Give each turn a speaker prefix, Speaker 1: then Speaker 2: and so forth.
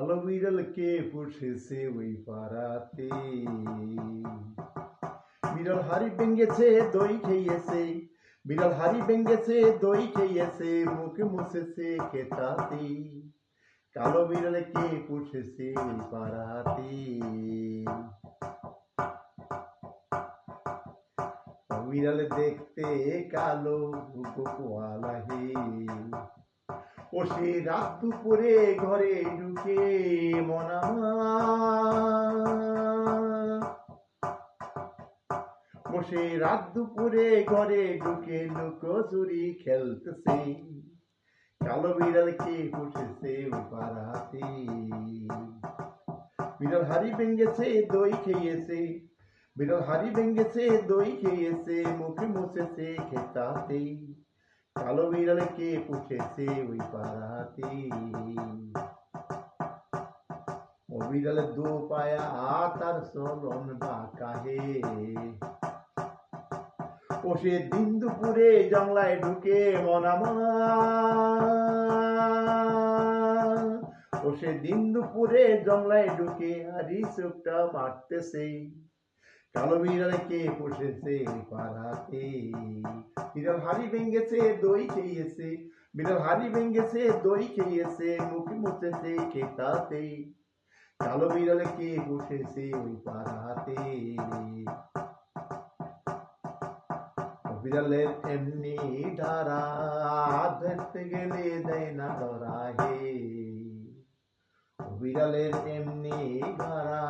Speaker 1: কালো বিড়ালকে পুষেছে ওই পাড়াতে, বিড়াল হাড়ি ভেঙেছে দই খেয়েছে, বিড়াল হাড়ি ভেঙেছে দই খেয়েছে, মুখে মুছেছে খেতাতে, কালো বিড়ালকে পুষেছে ওই পাড়াতে। বিড়াল দেখতে কালো গোপওয়ালা হে, ও সে রাত দুপুরে ঘরে ঢুকে মনামা, ও সে রাত দুপুরে ঘরে ঢুকে লুকোচুরি খেলতেছে, কালো বিড়ালকে পুষেছে পাড়াতে, বিড়াল হাড়ি ভেঙেছে দই খেয়েছে, বিড়াল হাড়ি ভেঙেছে দই খেয়েছে, মুখে মুছেছে খেতাতে, কালো বিড়ালকে পুষেছে ওই পাড়াতে। ও বিড়ালের দু পায়া তার চলন বাঁকা হে, ও সে দিন দুপুরে জংলায় ঢুকে মনামা, ও সে দিন দুপুরে জংলায় ঢুকে হাড়ি চোখটা মারতেছে, কালো বিড়ালকে পুষেছে পাড়াতে, বিড়াল হাড়ি ভেঙেছে দই খেয়েছে, বিড়াল হাড়ি ভেঙেছে দই খেয়েছে, মুখে মুছেছে খেতাতে, কালো বিড়ালকে পুষেছে ওই পাড়াতে। বিড়ালের এমনি ধারা, ধরতে গেলে দেয় না ধরা হে, বিড়ালের এমনি ধারা,